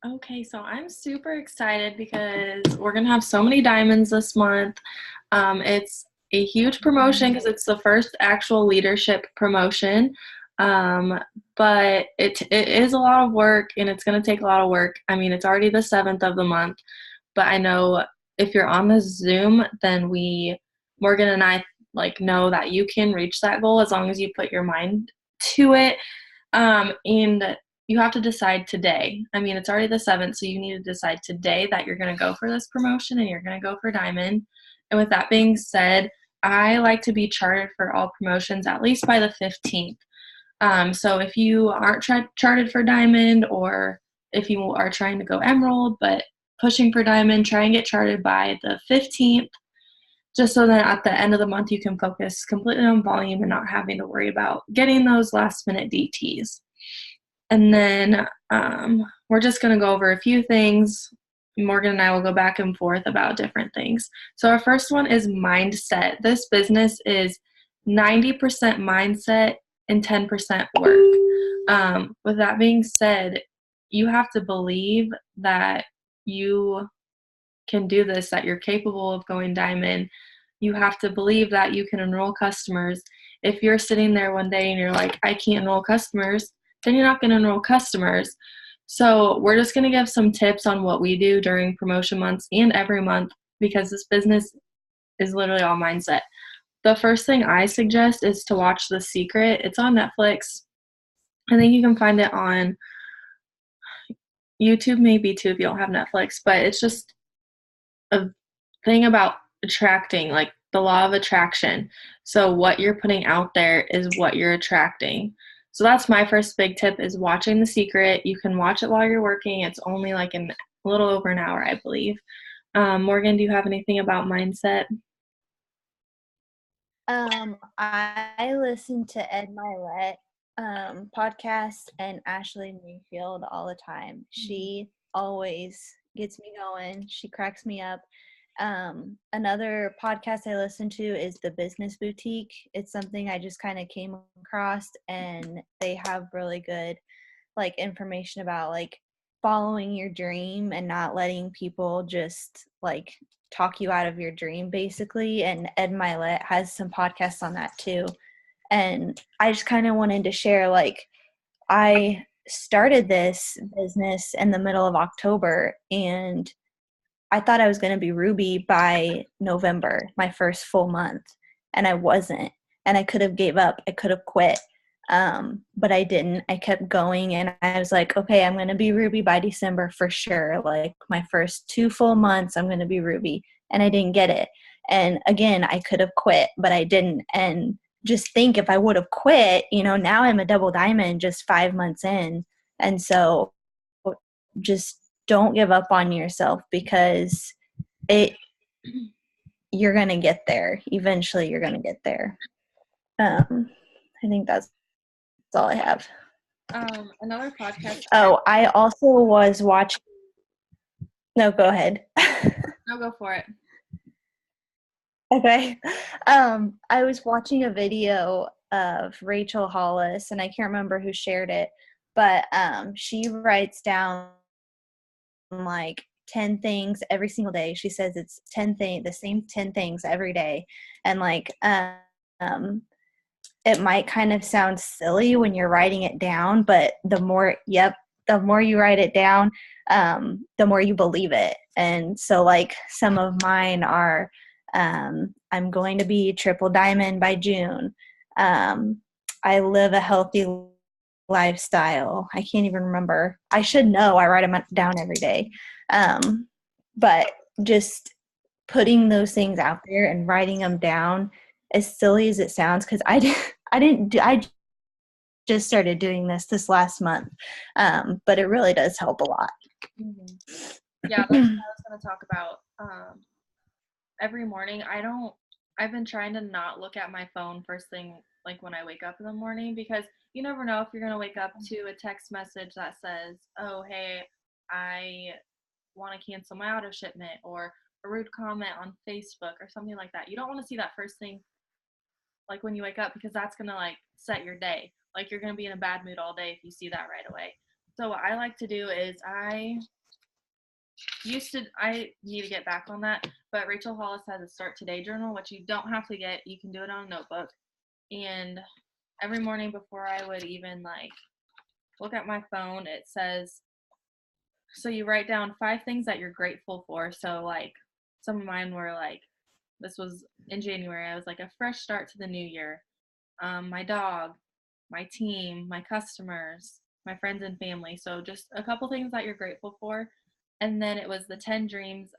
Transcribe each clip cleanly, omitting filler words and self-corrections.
Okay, so I'm super excited because we're gonna have so many diamonds this month. It's a huge promotion because it's the first actual leadership promotion. Um, but it is a lot of work and it's gonna take a lot of work. I mean, it's already the seventh of the month, but I know if you're on the Zoom, then Morgan and I know that you can reach that goal as long as you put your mind to it. And you have to decide today. I mean, it's already the 7th, so you need to decide today that you're going to go for this promotion and you're going to go for Diamond. And with that being said, I like to be chartered for all promotions at least by the 15th. So if you aren't chartered for Diamond, or if you are trying to go Emerald but pushing for Diamond, try and get chartered by the 15th, just so that at the end of the month you can focus completely on volume and not having to worry about getting those last minute DTs. And then we're just going to go over a few things. Morgan and I will go back and forth about different things. So our first one is mindset. This business is 90% mindset and 10% work. With that being said, you have to believe that you can do this, that you're capable of going diamond. You have to believe that you can enroll customers. If you're sitting there one day and you're like, I can't enroll customers, then you're not going to enroll customers. So we're just going to give some tips on what we do during promotion months and every month, because this business is literally all mindset. The first thing I suggest is to watch The Secret. It's on Netflix. I think you can find it on YouTube maybe too if you don't have Netflix, but it's just a thing about attracting, like the law of attraction. So what you're putting out there is what you're attracting. So that's my first big tip, is watching The Secret. You can watch it while you're working. It's only like a little over an hour, I believe. Morgan, do you have anything about mindset? I listen to Ed Milet podcast and Ashley Mayfield all the time. She always gets me going. She cracks me up. Another podcast I listen to is The Business Boutique. It's something I just kind of came across, and they have really good information about following your dream and not letting people just talk you out of your dream basically. And Ed Milet has some podcasts on that too. And I just kind of wanted to share, I started this business in the middle of October, and I thought I was going to be Ruby by November, my first full month, and I wasn't. And I could have gave up. I could have quit. But I didn't. I kept going, and I was like, okay, I'm going to be Ruby by December for sure. Like my first 2 full months, I'm going to be Ruby, and I didn't get it. And again, I could have quit, but I didn't. And just think, if I would have quit, now I'm a double diamond just 5 months in. And so just don't give up on yourself, because it you're going to get there. Eventually you're going to get there. I think that's all I have. Another podcast. Oh, I also was watching. No, go ahead. No, go for it. Okay. I was watching a video of Rachel Hollis, and I can't remember who shared it, but she writes down 10 things every single day. She says it's 10 things, the same 10 things every day. And it might kind of sound silly when you're writing it down, but the more you write it down, the more you believe it. And so some of mine are, I'm going to be triple diamond by June. I live a healthy lifestyle. I can't even remember. I should know. I write them down every day. But just putting those things out there and writing them down, as silly as it sounds, because I just started doing this last month, but it really does help a lot. Mm-hmm. Yeah, that's what I was going to talk about. Every morning, I've been trying to not look at my phone first thing, when I wake up in the morning, because you never know if you're going to wake up to a text message that says, oh, hey, I want to cancel my auto shipment, or a rude comment on Facebook or something like that. You don't want to see that first thing when you wake up, because that's going to set your day. You're going to be in a bad mood all day if you see that right away. So what I like to do is I need to get back on that, but Rachel Hollis has a Start Today journal, which you don't have to get. You can do it on a notebook. And every morning before I would even like look at my phone, it says, so you write down 5 things that you're grateful for. So like some of mine were like, this was in January, I was like, a fresh start to the new year. My dog, my team, my customers, my friends and family. So just a couple things that you're grateful for. And then it was the 10 dreams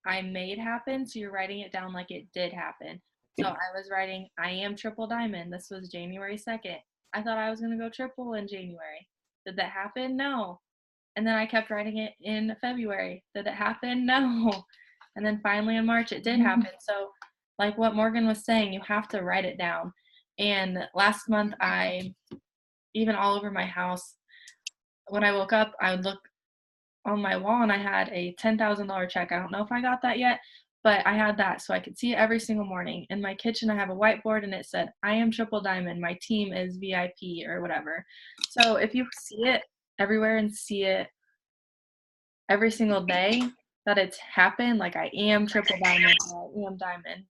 I made happen. So you're writing it down like it did happen. So I was writing, I am triple diamond. This was January 2nd. I thought I was going to go triple in January. Did that happen? No. And then I kept writing it in February. Did it happen? No. And then finally in March, it did happen. So like what Morgan was saying, you have to write it down. And last month, even all over my house, when I woke up, I would look on my wall and I had a $10,000 check. I don't know if I got that yet, but I had that so I could see it every single morning. In my kitchen, I have a whiteboard and it said, I am triple diamond. My team is VIP or whatever. So if you see it everywhere and see it every single day that it's happened, like I am triple diamond, I am diamond,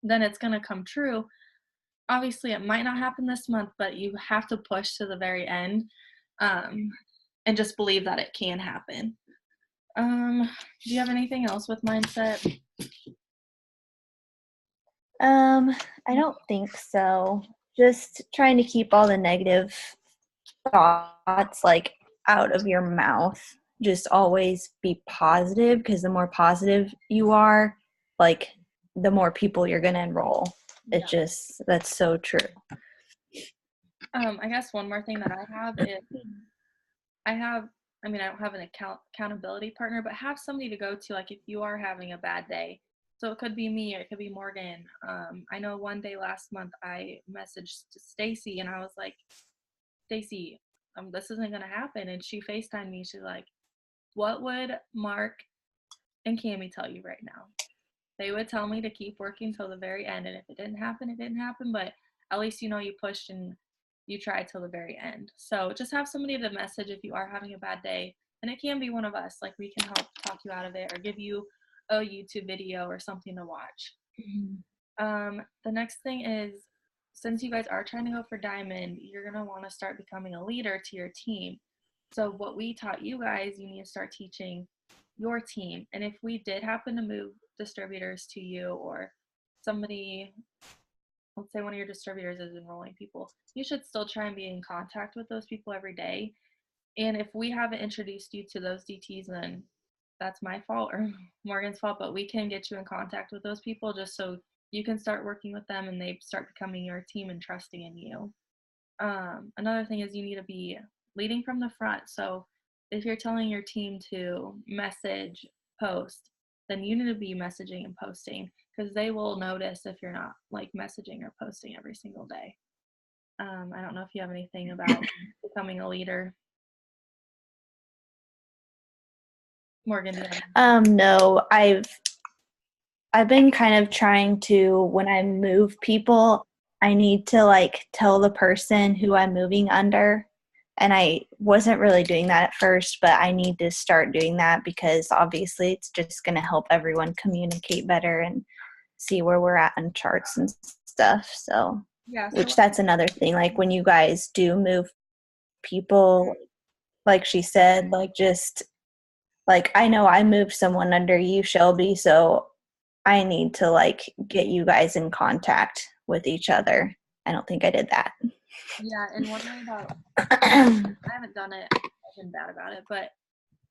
then it's going to come true. Obviously, it might not happen this month, but you have to push to the very end and just believe that it can happen. Do you have anything else with mindset? I don't think so. Just trying to keep all the negative thoughts like out of your mouth. Just always be positive, because the more positive you are, like the more people you're going to enroll. It just, that's so true. I guess one more thing that I have is I don't have an accountability partner, but have somebody to go to, like if you are having a bad day. So it could be me or it could be Morgan. I know one day last month I messaged Stacy and I was like, Stacy, this isn't going to happen. And she FaceTimed me. She's like, what would Mark and Cami tell you right now? They would tell me to keep working till the very end. And if it didn't happen, it didn't happen. But at least you know you pushed and you tried till the very end. So just have somebody to message if you are having a bad day. And it can be one of us. Like we can help talk you out of it or give you a YouTube video or something to watch. The next thing is, since you guys are trying to go for diamond, you're going to want to start becoming a leader to your team. So what we taught you guys, you need to start teaching your team. And if we did happen to move distributors to you, or somebody, let's say one of your distributors is enrolling people, you should still try and be in contact with those people every day. And if we haven't introduced you to those DTs, then that's my fault or Morgan's fault, but we can get you in contact with those people just so you can start working with them and they start becoming your team and trusting in you. Another thing is you need to be leading from the front. So if you're telling your team to message, post, then you need to be messaging and posting, because they will notice if you're not like messaging or posting every single day. I don't know if you have anything about becoming a leader. Morgan, do you have No, I've been kind of trying to, when I move people, I need to like tell the person who I'm moving under. And I wasn't really doing that at first, but I need to start doing that, because obviously it's just going to help everyone communicate better and see where we're at in charts and stuff. So, yeah, which that's another thing. Like when you guys do move people, like she said, like just like I know I moved someone under you, Shelby, so I need to like get you guys in contact with each other. I don't think I did that. Yeah, and one way about I haven't done it, I've been bad about it, but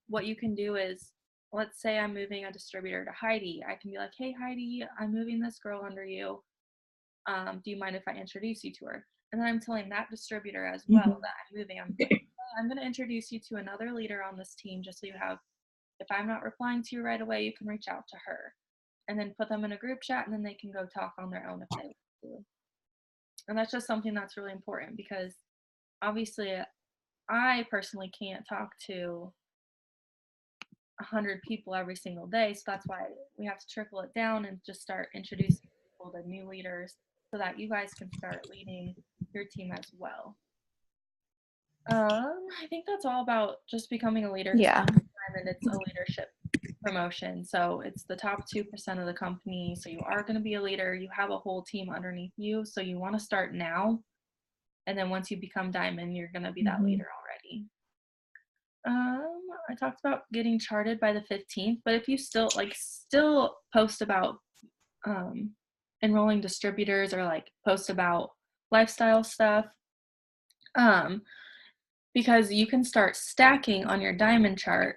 what you can do is, let's say I'm moving a distributor to Heidi. I can be like, hey Heidi, I'm moving this girl under you. Do you mind if I introduce you to her? And then I'm telling that distributor as well that I'm moving. I'm going to introduce you to another leader on this team, just so you have, if I'm not replying to you right away, you can reach out to her. And then put them in a group chat, and then they can go talk on their own if they want to. And that's just something that's really important, because obviously I personally can't talk to 100 people every single day. So that's why we have to trickle it down and just start introducing people to new leaders so that you guys can start leading your team as well. I think that's all about just becoming a leader, 'cause Yeah. and it's a leadership promotion. So it's the top 2% of the company. So you are going to be a leader. You have a whole team underneath you. So you want to start now. And then once you become diamond, you're going to be that Mhm. leader already. I talked about getting charted by the 15th, but if you still post about um, enrolling distributors or like post about lifestyle stuff, um, because you can start stacking on your diamond chart,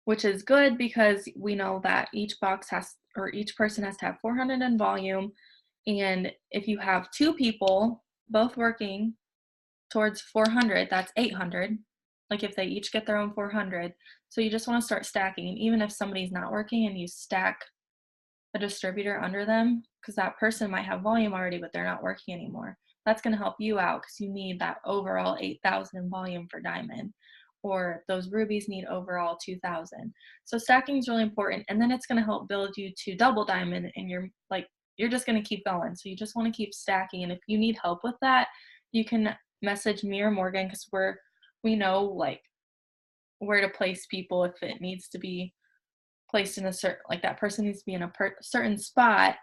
which is good because we know that each box has or each person has to have 400 in volume. And if you have two people both working towards 400, that's 800. Like if they each get their own 400. So you just want to start stacking. And even if somebody's not working and you stack a distributor under them, because that person might have volume already, but they're not working anymore. That's going to help you out because you need that overall 8,000 in volume for diamond, or those rubies need overall 2,000. So stacking is really important, and then it's going to help build you to double diamond, and you're just going to keep going. So you just want to keep stacking, and if you need help with that, you can message me or Morgan because we know like where to place people if it needs to be placed in a certain, like that person needs to be in a certain spot,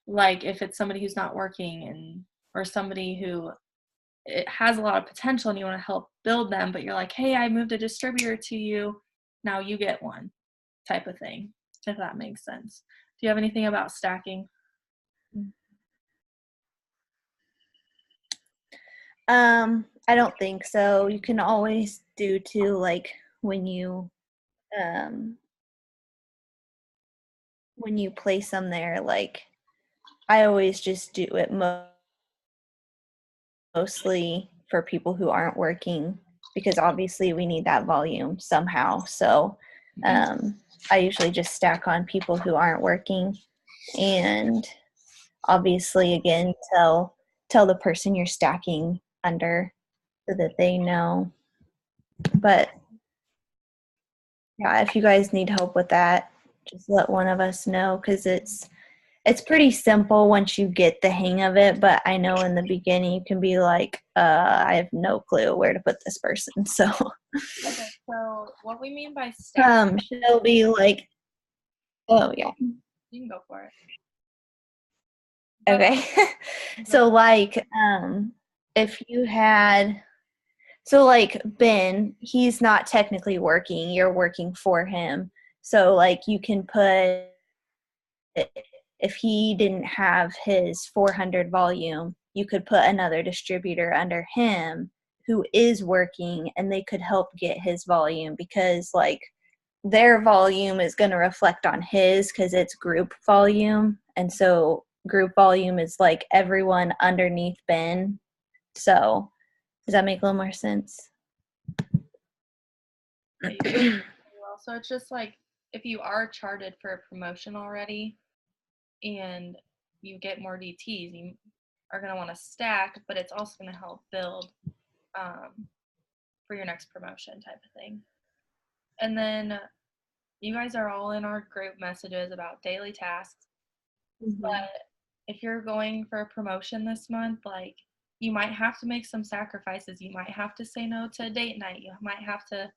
like if it's somebody who's not working and or somebody who it has a lot of potential and you want to help build them, but you're like, hey, I moved a distributor to you, now you get one, type of thing, if that makes sense. Do you have anything about stacking? I don't think so. You can always do too, like um when you place them there, like I always just do it mostly for people who aren't working because obviously we need that volume somehow. So um I usually just stack on people who aren't working, and obviously again tell the person you're stacking under so that they know. But yeah, if you guys need help with that, just let one of us know because it's pretty simple once you get the hang of it. But I know in the beginning you can be like, I have no clue where to put this person. So Okay, so what we mean by stack, she'll be like, oh yeah, you can go for it. But okay. go So for like if you had so like Ben, he's not technically working, you're working for him. So like you can put, if he didn't have his 400 volume, you could put another distributor under him who is working and they could help get his volume because like their volume is going to reflect on his because it's group volume. And so group volume is like everyone underneath Ben. So does that make a little more sense? it. You said it really well. So it's just like if you are charted for a promotion already and you get more DTs, you are going to want to stack, but it's also going to help build um, for your next promotion type of thing. And then you guys are all in our group messages about daily tasks. Mhm. But if you're going for a promotion this month, like you might have to make some sacrifices. You might have to say no to a date night. You might have to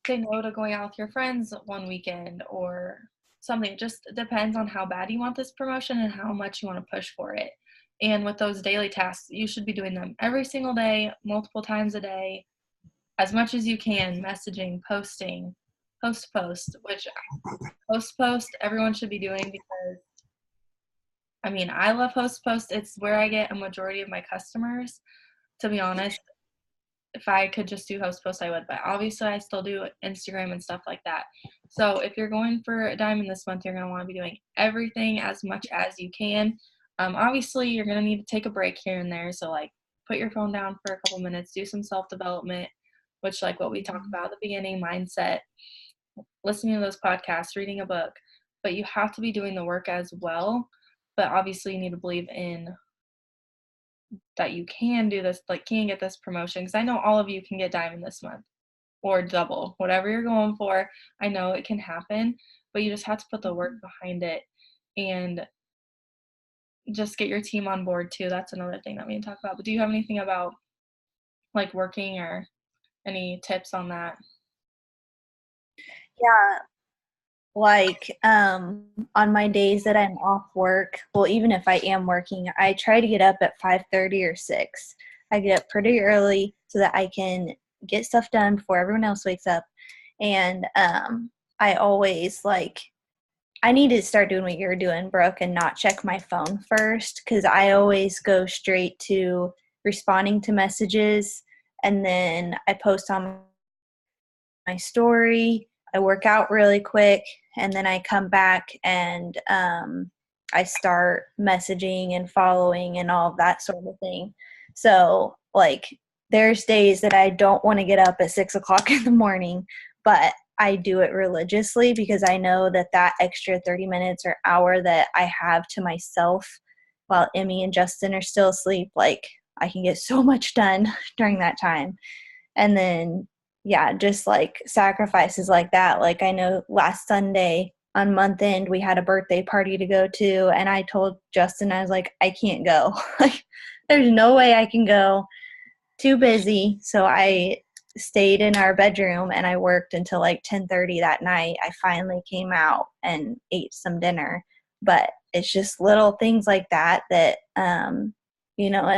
say no to going out with your friends one weekend or something. It just depends on how bad you want this promotion and how much you want to push for it. And with those daily tasks, you should be doing them every single day, multiple times a day, as much as you can, messaging, posting, post, which post everyone should be doing because I mean, I love post. It's where I get a majority of my customers. To be honest, if I could just do post, I would. But obviously, I still do Instagram and stuff like that. So if you're going for a diamond this month, you're going to want to be doing everything as much as you can. Obviously, you're going to need to take a break here and there. So like, put your phone down for a couple minutes, do some self development, which like what we talked about at the beginning, mindset, listening to those podcasts, reading a book. But you have to be doing the work as well. But obviously, you need to believe in that you can do this, like can get this promotion, because I know all of you can get diamond this month or double, whatever you're going for. I know it can happen, but you just have to put the work behind it and just get your team on board too. That's another thing that we can talk about. But do you have anything about like working, or any tips on that? Yeah, like, on my days that I'm off work, well, even if I am working, I try to get up at 5:30 or 6. I get up pretty early so that I can get stuff done before everyone else wakes up, and, I always, like I need to start doing what you're doing, Brooke, and not check my phone first, because I always go straight to responding to messages, and then I post on my story. I work out really quick, and then I come back and I start messaging and following and all of that sort of thing. So, like, there's days that I don't want to get up at 6 o'clock in the morning, but I do it religiously because I know that that extra 30 minutes or hour that I have to myself while Emmy and Justin are still asleep, like, I can get so much done during that time. And then, yeah, just like sacrifices like that. Like, I know last Sunday on month end, we had a birthday party to go to, and I told Justin, I was like, I can't go. Like, there's no way I can go. Too busy. So I stayed in our bedroom and I worked until like 10:30 that night. I finally came out and ate some dinner. But it's just little things like that that and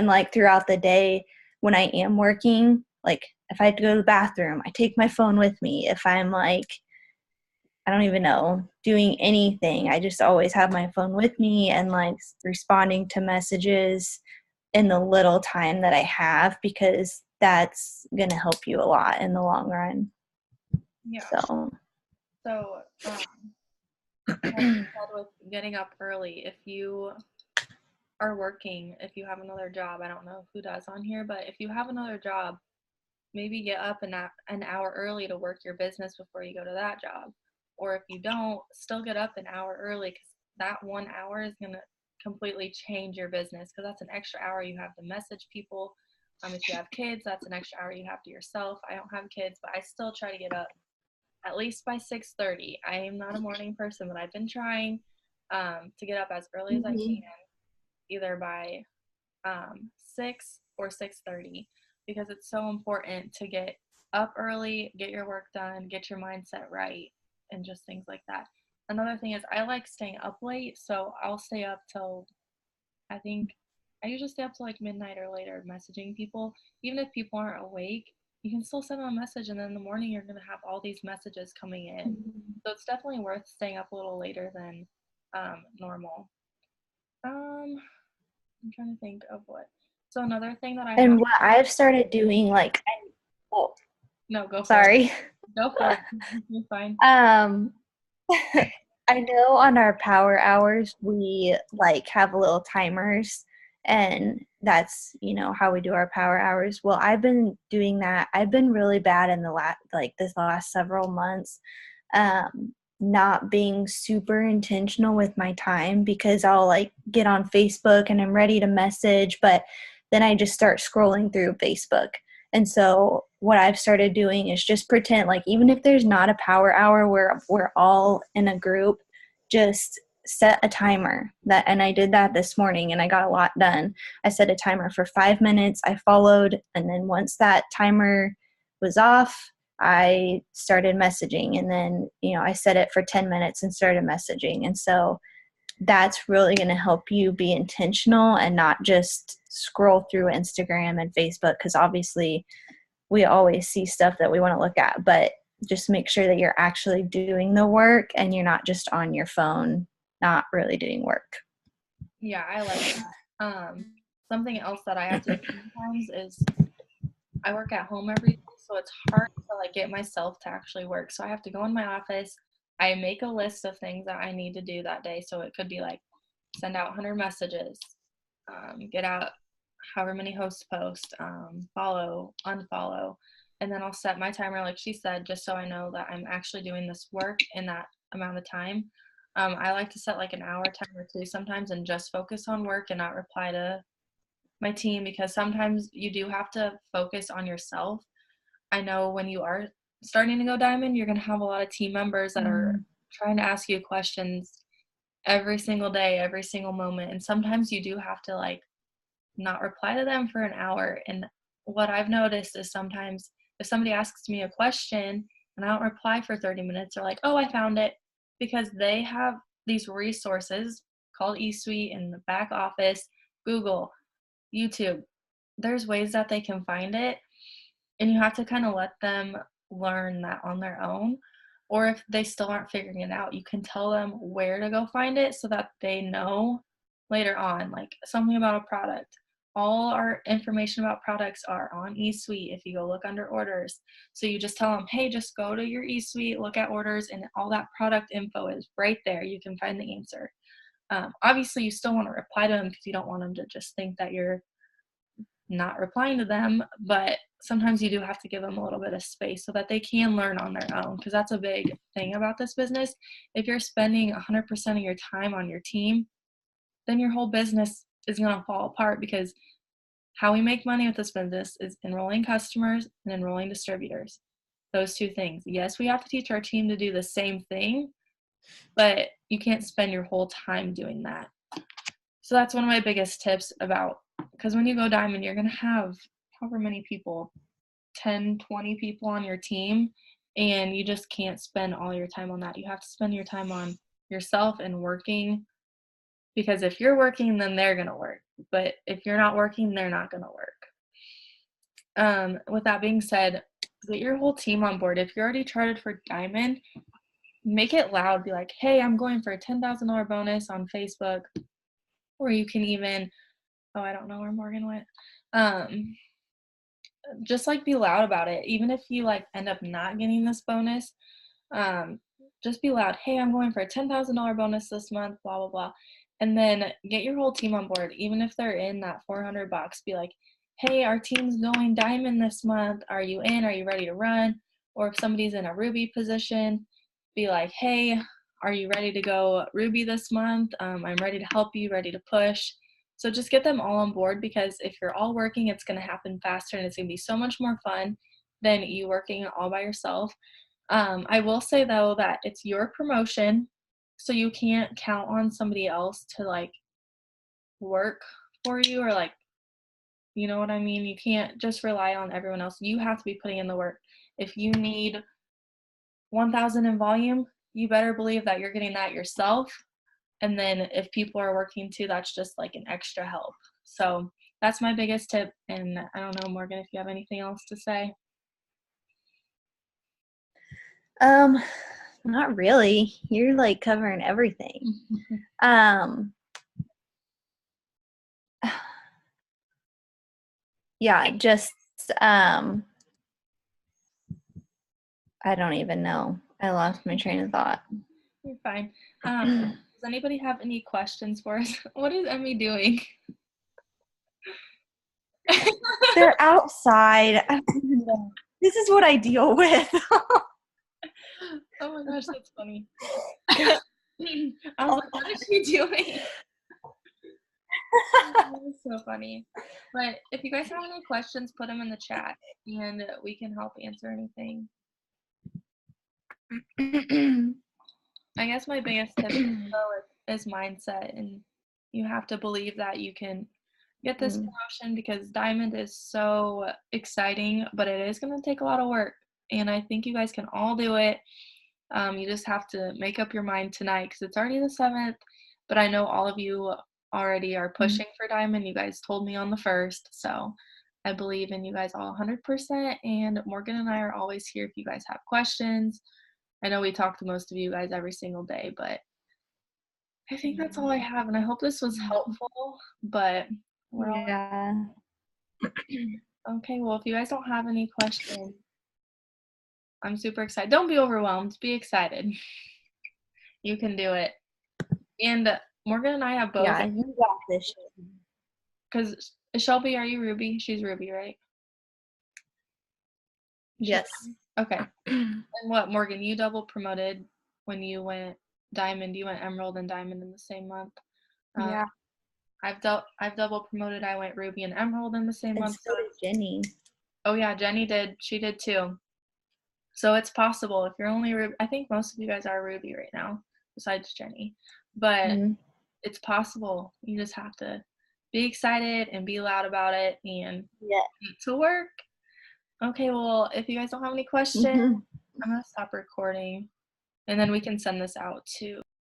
like throughout the day when I am working, like if I have to go to the bathroom, I take my phone with me. If I'm like, I don't even know, doing anything, I just always have my phone with me and like responding to messages in the little time that I have, because that's going to help you a lot in the long run. Yeah. So, So, like you said, with getting up early, if you are working, if you have another job, I don't know who does on here, but if you have another job, maybe get up an hour early to work your business before you go to that job. Or if you don't, still get up an hour early, because that 1 hour is going to completely change your business, because that's an extra hour you have to message people. If you have kids, that's an extra hour you have to yourself. I don't have kids, but I still try to get up at least by 6:30. I am not a morning person, but I've been trying to get up as early as I mhm. can, either by 6 or 6:30, because it's so important to get up early, get your work done, get your mindset right, and just things like that. Another thing is I like staying up late, so I'll stay up till, I think, I usually stay up till like midnight or later messaging people. Even if people aren't awake, you can still send them a message, and then in the morning you're gonna have all these messages coming in. So it's definitely worth staying up a little later than normal. Um, I'm trying to think of what. So another thing that I have. And what I've started doing, like, oh, No, go for it. sorry. Go for it. You're fine. um, I know on our power hours, we like have little timers, and that's, how we do our power hours. Well, I've been doing that. I've been really bad in this last several months, not being super intentional with my time, because I'll like get on Facebook and I'm ready to message, but then I just start scrolling through Facebook. And so what I've started doing is just pretend, like, even if there's not a power hour where we're all in a group, just set a timer. And I did that this morning and I got a lot done. I set a timer for 5 minutes. I followed, and then once that timer was off, I started messaging, and then, I set it for 10 minutes and started messaging. And so that's really going to help you be intentional and not just scroll through Instagram and Facebook, because obviously we always see stuff that we want to look at, but just make sure that you're actually doing the work and you're not just on your phone, not really doing work. Yeah, I like that. Something else that I have to do sometimes is I work at home every day, so it's hard to like get myself to actually work. So I have to go in my office. I make a list of things that I need to do that day. So it could be like send out 100 messages, get out however many host posts, follow, unfollow, and then I'll set my timer, like she said, just so I know that I'm actually doing this work in that amount of time. I like to set like an hour timer too sometimes, and just focus on work and not reply to my team, because sometimes you do have to focus on yourself. I know when you are starting to go diamond, you're going to have a lot of team members that are trying to ask you questions every single day, every single moment. And sometimes you do have to like not reply to them for an hour. And what I've noticed is sometimes if somebody asks me a question and I don't reply for 30 minutes, they're like, oh, I found it, because they have these resources called eSuite in the back office, Google, YouTube. There's ways that they can find it, and you have to kind of let them learn that on their own. Or if they still aren't figuring it out, you can tell them where to go find it so that they know later on, like something about a product. All our information about products are on eSuite if you go look under orders. So you just tell them, hey, just go to your eSuite, look at orders, and all that product info is right there. You can find the answer. Obviously, you still want to reply to them because you don't want them to just think that you're not replying to them, but sometimes you do have to give them a little bit of space so that they can learn on their own, because that's a big thing about this business. If you're spending 100% of your time on your team, then your whole business is going to fall apart, because how we make money with this business is enrolling customers and enrolling distributors. Those two things. Yes, we have to teach our team to do the same thing, but you can't spend your whole time doing that. So that's one of my biggest tips about, because when you go diamond, you're going to have however many people, 10, 20 people on your team, and you just can't spend all your time on that. You have to spend your time on yourself and working, because if you're working, then they're going to work. But if you're not working, they're not going to work. With that being said, get your whole team on board. If you're already charted for diamond, make it loud. Be like, hey, I'm going for a $10,000 bonus on Facebook. Or you can even, oh, I don't know where Morgan went. Just like be loud about it. Even if you like end up not getting this bonus, just be loud. Hey, I'm going for a $10,000 bonus this month, blah, blah, blah. And then get your whole team on board. Even if they're in that $400, be like, hey, our team's going diamond this month. Are you in? Are you ready to run? Or if somebody's in a ruby position, be like, hey, are you ready to go ruby this month? I'm ready to help you, ready to push. So just get them all on board, because if you're all working, it's going to happen faster and it's going to be so much more fun than you working all by yourself. I will say though that it's your promotion, so you can't count on somebody else to like work for you, or like, you know what I mean? You can't just rely on everyone else. You have to be putting in the work. If you need 1,000 in volume, you better believe that you're getting that yourself. And then if people are working too, that's just like an extra help. So that's my biggest tip. And I don't know, Morgan, if you have anything else to say. Not really. You're like covering everything. Yeah, just I don't even know. I lost my train of thought. You're fine. Does anybody have any questions for us? What is Emmy doing? They're outside. This is what I deal with. Oh my gosh, that's funny. I was like, what is she doing? That was so funny. But if you guys have any questions, put them in the chat and we can help answer anything. I guess my biggest tip is mindset, and you have to believe that you can get this promotion, because diamond is so exciting, but it is going to take a lot of work, and I think you guys can all do it. You just have to make up your mind tonight, because it's already the 7th, but I know all of you already are pushing for diamond. You guys told me on the 1st, so I believe in you guys all 100%, and Morgan and I are always here if you guys have questions. I know we talk to most of you guys every single day, but I think that's all I have, and I hope this was helpful, but we're all okay. Well, if you guys don't have any questions, I'm super excited. Don't be overwhelmed. Be excited. You can do it. And Morgan and I have both. Yeah, you got this. Because Shelby, are you Ruby? She's Ruby, right? Yes. Okay. And what, Morgan, you double promoted when you went diamond. You went emerald and diamond in the same month. Yeah. I've double promoted. I went ruby and emerald in the same month. So did Jenny. Oh yeah, Jenny did. She did too. So it's possible if you're only ruby. I think most of you guys are ruby right now, besides Jenny. But it's possible. You just have to be excited and be loud about it and Yeah. get to work. Okay, well, if you guys don't have any questions, Mhm. I'm gonna stop recording and then we can send this out to